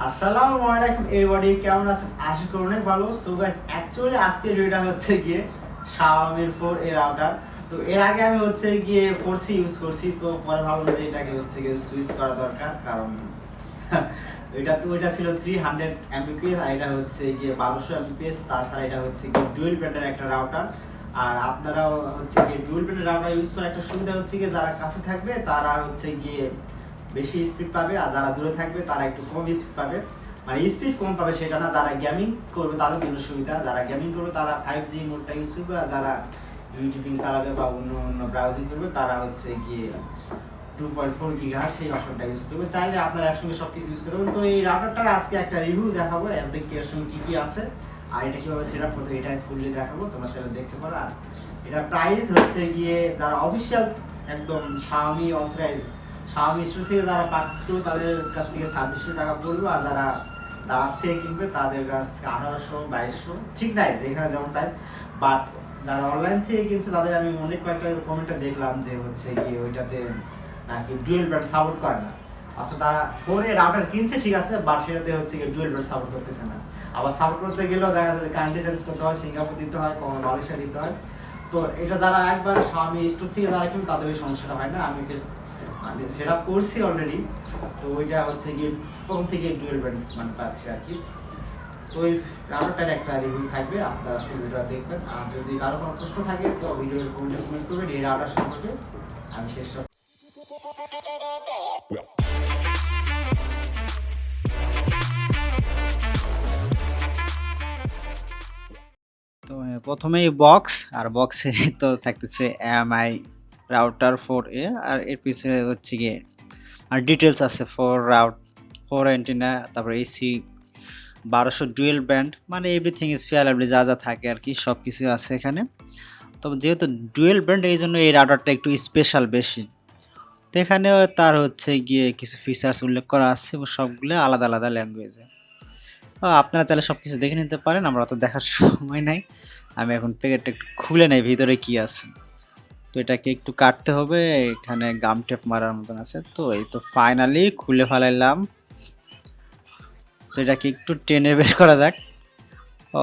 আসসালামু আলাইকুম এভরিবডি, কেমন আছেন? আশা করি অনেক ভালো। সো গাইস, অ্যাকচুয়ালি আজকে ভিডিওটা হচ্ছে গিয়ে Xiaomi 4A রাউটার। তো এর আগে আমি হচ্ছে গিয়ে 4C ইউজ করছি, তো পরে ভাবলাম যে এটাকে হচ্ছে গিয়ে সুইচ করা দরকার, কারণ ওইটা ছিল 300 Mbps আর এটা হচ্ছে গিয়ে 1200 Mbps। তাছাড়া এটা হচ্ছে গিয়ে ডুয়েল ব্যান্ডের একটা রাউটার। আর আপনারা হচ্ছে গিয়ে ডুয়েল ব্যান্ডের রাউটার ইউজ করার একটা সুবিধা হচ্ছে গিয়ে যারা কাছে থাকবে তারা হচ্ছে গিয়ে বেশি স্পিড পাবে, আর যারা দূরে থাকবে তারা একটু কম স্পিড পাবে। মানে স্পিড কম পাবে সেটা না, যারা গেমিং করবে তাদের জন্য সুবিধা। যারা গেমিং করবে তারা 5G মোডটা ইউজ করবে, আর যারা ইউটিউবিং চালাবে বা অন্য ব্রাউজিং করবে তারা হচ্ছে গিয়ে 2.4 GHz সেই অপশনটা ইউজ করবে। চাইলে আপনারা একসঙ্গে সব কিছু ইউজ করবেন। তো এই রাউটারটার আজকে একটা রিভিউ দেখাবো, এর সঙ্গে কী কী আছে আর এটা কীভাবে সেট আপ করতে এটা ফুললি দেখাবো, তোমরা চাইলে দেখতে পারো। আর এটার প্রাইস হচ্ছে গিয়ে যারা অফিসিয়াল একদম Xiaomi অথরাইজ Xiaomi স্টোর থেকে যারা পারচেজ করবে তাদের কাছ থেকে 2600 টাকা পড়বে, আর যারা দারাজ থেকে কিনবে তাদের কাছ থেকে 1800 2200, ঠিক নাই যেখানে যেমন প্রাইস। বাট যারা অনলাইন থেকে কিনছে তাদের আমি অনেক কয়েকটা কমেন্টে দেখলাম যে হচ্ছে গিয়ে ওইটাতে নাকি ডুয়েল ব্যান্ড সাপোর্ট করে না। অর্থাৎ তারা ফোনে রাউটার কিনছে ঠিক আছে, বাট সেটাতে হচ্ছে গিয়ে ডুয়েল ব্যান্ড সাপোর্ট করতেছে না। আবার সাপোর্ট করতে গেলেও দেখা যায় কান্ট্রি চেঞ্জ করতে হয়, সিঙ্গাপুর দিতে হয়, মালয়েশিয়া দিতে হয়। তো এটা যারা একবার Xiaomi স্টোর থেকে যারা কিনবে তাদের ওই সমস্যাটা হয় না। আমি মানে সেট আপ করছি অলরেডি, তো ওইটা হচ্ছে গিয়ে প্রথম থেকে ডুয়েল ব্যান্ড মানে পাচ্ছি আর কি। তো ওই রাউটারটার একটা রিভিউ থাকবে, আপনারা ভিডিওটা দেখবেন। আর যদি কারো কোনো প্রশ্ন থাকে তো ভিডিওর কমেন্ট করবেন এই রাউটার সম্পর্কে, আমি শেষ তো প্রথমেই বক্স, আর বক্সে তো থাকতেছে MI রাউটার 4A, আর এর পিছনে হচ্ছে গিয়ে আর ডিটেলস আছে 4 অ্যান্টেনা, তারপর AC 1200 ডুয়েল ব্যান্ড, মানে এভরিথিং ইজ ফেয়ারলি যা যা থাকে আর কি সব কিছু আছে এখানে। তবে যেহেতু ডুয়েল ব্যান্ড এই জন্য এই রাউটারটা একটু স্পেশাল বেশি। তো এখানে তার হচ্ছে গিয়ে কিছু ফিচার্স উল্লেখ করা আছে এবং সবগুলো আলাদা আলাদা ল্যাঙ্গুয়েজে। আপনারা চাইলে সব কিছু দেখে নিতে পারেন, আমরা তো দেখার সময় নাই। আমি এখন প্যাকেটটা একটু খুলে নেই ভিতরে কি আছে। তো এটাকে একটু কাটতে হবে, এখানে গাম টেপ মারার মতন আছে। তো এই তো ফাইনালি খুলে ফেলাইলাম। তো এটাকে একটু টেনে বের করা যাক। ও,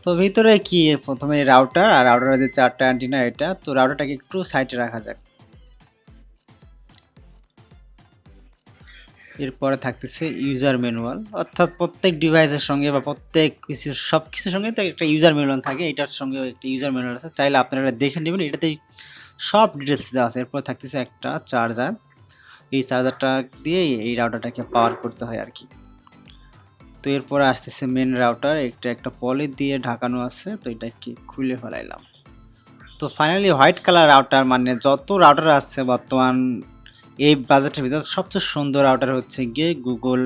তো ভিতরে কি প্রথমে রাউটার, আর রাউটারের যে 4টা অ্যান্টিনা এটা। তো রাউটারটাকে একটু সাইডে রাখা যাক। এরপরে থাকতেছে ইউজার ম্যানুয়াল, অর্থাৎ প্রত্যেক ডিভাইসের সঙ্গে বা প্রত্যেক কিছু সব কিছুর সঙ্গে তো একটা ইউজার ম্যানুয়াল থাকে। এটার সঙ্গে একটা ইউজার ম্যানুয়াল আছে, চাইলে আপনারা এটা দেখে নেবেন, এটাতে সব ডিটেলস দেওয়া আছে। এরপর থাকতেছে একটা চার্জার, এই চার্জারটা দিয়ে এই রাউটারটাকে পাওয়ার করতে হয় আর কি। তো এরপরে আসতেছে মেন রাউটার, একটা পলি দিয়ে ঢাকানো আছে। তো এটাকে খুলে ফেলাইলাম। তো ফাইনালি হোয়াইট কালার রাউটার, মানে যত রাউটার আছে বর্তমান এই বাজেটের ভিতরে সবচেয়ে সুন্দর রাউটার হচ্ছে গিয়ে গুগল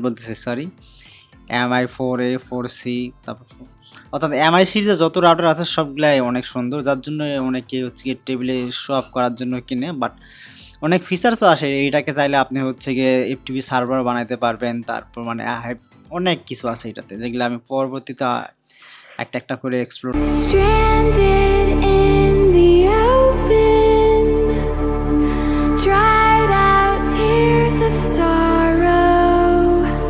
বলতেছে সরি MI 4A 4C, তারপর অর্থাৎ MI সিরিজে যত রাউটার আছে সবগুলাই অনেক সুন্দর, যার জন্য অনেকে হচ্ছে গিয়ে টেবিলে শো অফ করার জন্য কিনে। বাট অনেক ফিচার্সও আসে, এইটাকে চাইলে আপনি হচ্ছে গিয়ে FTP সার্ভার বানাইতে পারবেন। তারপর মানে অনেক কিছু আছে এটাতে, যেগুলো আমি পরবর্তীতে একটা একটা করে এক্সপ্লোর